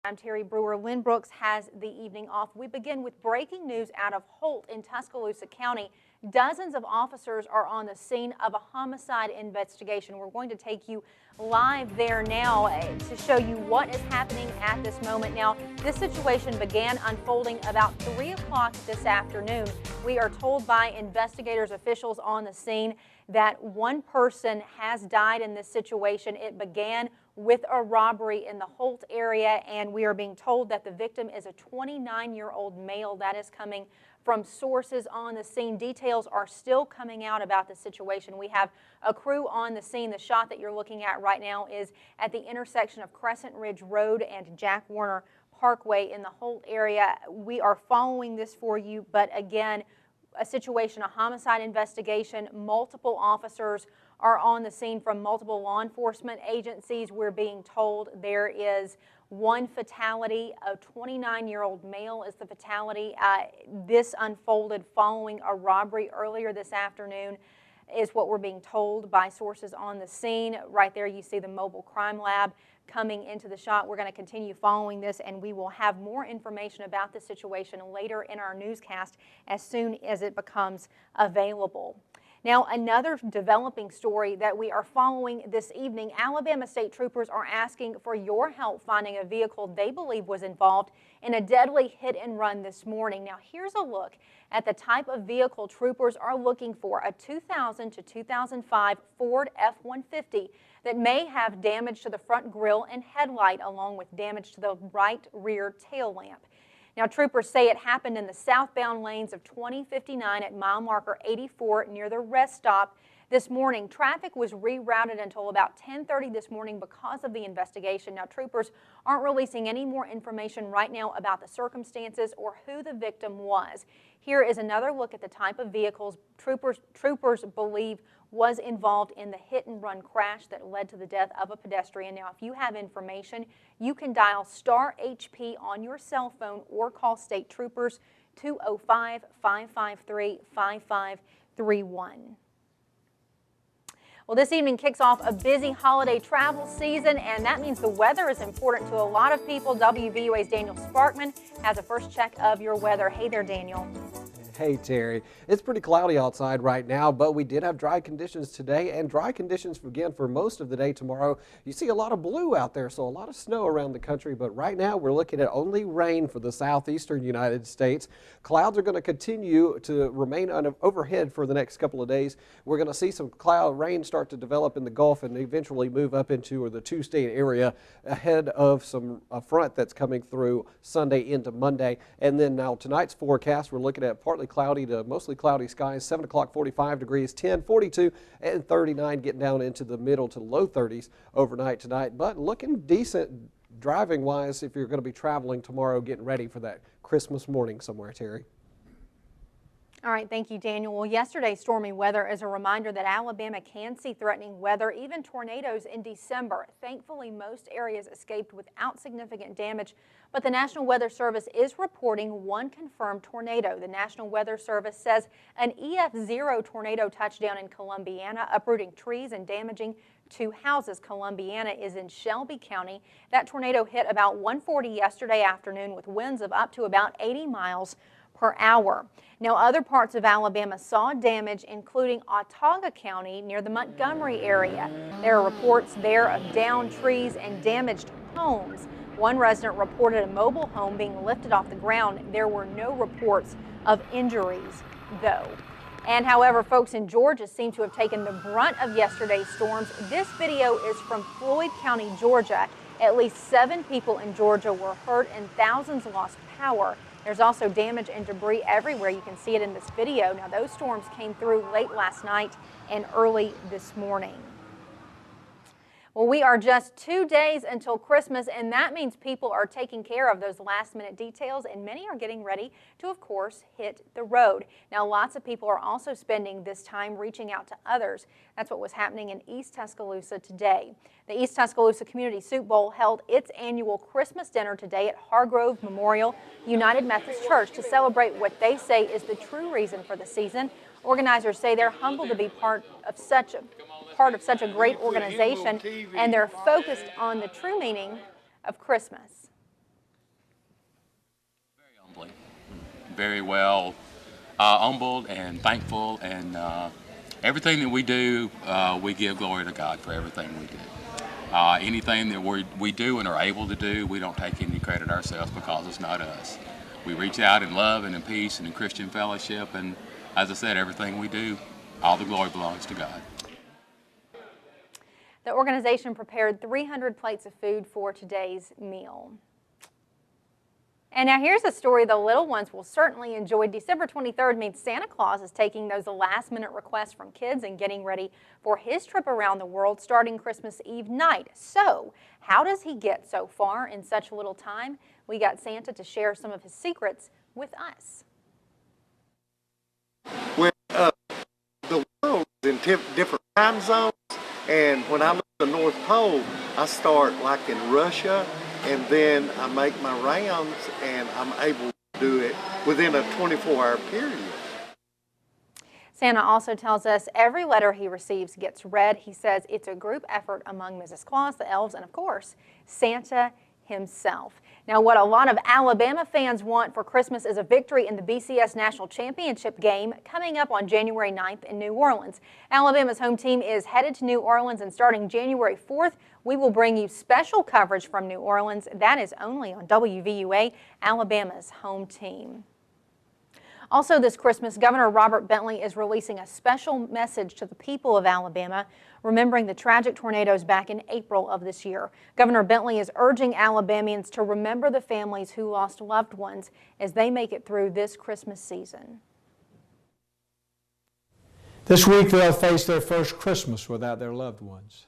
I'm Terry Brewer. Lynn Brooks has the evening off. We begin with breaking news out of Holt in Tuscaloosa County. Dozens of officers are on the scene of a homicide investigation. We're going to take you live there now to show you what is happening at this moment. Now, this situation began unfolding about 3 o'clock this afternoon. We are told by investigators, officials on the scene, that one person has died in this situation. It began with a robbery in the Holt area, and we are being told that the victim is a 29-year-old male. That is coming from sources on the scene. Details are still coming out about the situation. We have a crew on the scene. The shot that you're looking at right now is at the intersection of Crescent Ridge Road and Jack Warner Parkway in the Holt area. We are following this for you, but again, a situation, a homicide investigation. Multiple officers are on the scene from multiple law enforcement agencies. We're being told there is one fatality. A 29-year-old male is the fatality. This unfolded following a robbery earlier this afternoon, is what we're being told by sources on the scene. Right there you see the mobile crime lab coming into the shot. We're going to continue following this, and we will have more information about the situation later in our newscast as soon as it becomes available. Now, another developing story that we are following this evening, Alabama state troopers are asking for your help finding a vehicle they believe was involved in a deadly hit and run this morning. Now, here's a look at the type of vehicle troopers are looking for: a 2000 to 2005 Ford F-150 that may have damage to the front grille and headlight, along with damage to the right rear tail lamp. Now, troopers say it happened in the southbound lanes of 2059 at mile marker 84 near the rest stop this morning. Traffic was rerouted until about 10:30 this morning because of the investigation. Now, troopers aren't releasing any more information right now about the circumstances or who the victim was. Here is another look at the type of vehicles troopers believe was involved in the hit and run crash that led to the death of a pedestrian. Now, if you have information, you can dial star HP on your cell phone or call state troopers 205-553-5531. Well, this evening kicks off a busy holiday travel season, and that means the weather is important to a lot of people. WVUA's Daniel Sparkman has a first check of your weather. Hey there, Daniel. Hey, Terry. It's pretty cloudy outside right now, but we did have dry conditions today, and dry conditions again for most of the day tomorrow. You see a lot of blue out there, so a lot of snow around the country, but right now we're looking at only rain for the southeastern United States. Clouds are going to continue to remain overhead for the next couple of days. We're going to see some rain start to develop in the Gulf and eventually move up into the two-state area ahead of a front that's coming through Sunday into Monday. And then now tonight's forecast, we're looking at partly cloudy to mostly cloudy skies. 7 o'clock 45 degrees, 10, 42, and 39, getting down into the middle to low 30s overnight tonight. But looking decent driving wise if you're going to be traveling tomorrow, getting ready for that Christmas morning somewhere, Terry. All right, thank you, Daniel. Well, yesterday's stormy weather is a reminder that Alabama can see threatening weather, even tornadoes in December. Thankfully, most areas escaped without significant damage, but the National Weather Service is reporting one confirmed tornado. The National Weather Service says an EF0 tornado touched down in Columbiana, uprooting trees and damaging 2 houses. Columbiana is in Shelby County. That tornado hit about 1:40 yesterday afternoon with winds of up to about 80 miles per hour. Now, other parts of Alabama saw damage, including Autauga County near the Montgomery area. There are reports there of downed trees and damaged homes. One resident reported a mobile home being lifted off the ground. There were no reports of injuries, though. And however, folks in Georgia seem to have taken the brunt of yesterday's storms. This video is from Floyd County, Georgia. At least 7 people in Georgia were hurt and thousands lost power. There's also damage and debris everywhere. You can see it in this video. Now, those storms came through late last night and early this morning. Well, we are just 2 days until Christmas, and that means people are taking care of those last-minute details, and many are getting ready to, of course, hit the road. Now, lots of people are also spending this time reaching out to others. That's what was happening in East Tuscaloosa today. The East Tuscaloosa Community Soup Bowl held its annual Christmas dinner today at Hargrove Memorial United Methodist Church to celebrate what they say is the true reason for the season. Organizers say they're humbled to be part of such a great organization, and they're focused on the true meaning of Christmas. very well humbled and thankful, and everything that we do, we give glory to God for everything we do. Anything that we do and are able to do, we don't take any credit ourselves because it's not us. We reach out in love and in peace and in Christian fellowship, and as I said, everything we do, all the glory belongs to God. The organization prepared 300 plates of food for today's meal. And now here's a story the little ones will certainly enjoy. December 23rd means Santa Claus is taking those last-minute requests from kids and getting ready for his trip around the world starting Christmas Eve night. So, how does he get so far in such little time? We got Santa to share some of his secrets with us. Well, the world is in different time zones, and when I look at the North Pole, I start like in Russia, and then I make my rounds, and I'm able to do it within a 24-hour period. Santa also tells us every letter he receives gets read. He says it's a group effort among Mrs. Claus, the elves, and of course, Santa himself. Now, what a lot of Alabama fans want for Christmas is a victory in the BCS National Championship game coming up on January 9th in New Orleans. Alabama's home team is headed to New Orleans, and starting January 4th, we will bring you special coverage from New Orleans. That is only on WVUA, Alabama's home team. Also this Christmas, Governor Robert Bentley is releasing a special message to the people of Alabama, remembering the tragic tornadoes back in April of this year. Governor Bentley is urging Alabamians to remember the families who lost loved ones as they make it through this Christmas season. This week they'll face their first Christmas without their loved ones.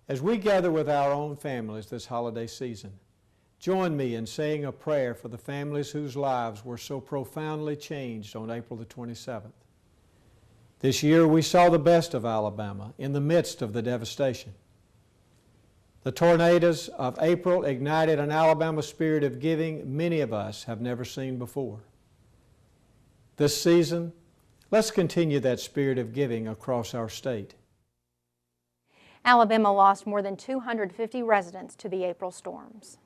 As we gather with our own families this holiday season, join me in saying a prayer for the families whose lives were so profoundly changed on April the 27th. This year we saw the best of Alabama in the midst of the devastation. The tornadoes of April ignited an Alabama spirit of giving many of us have never seen before. This season, let's continue that spirit of giving across our state. Alabama lost more than 250 residents to the April storms.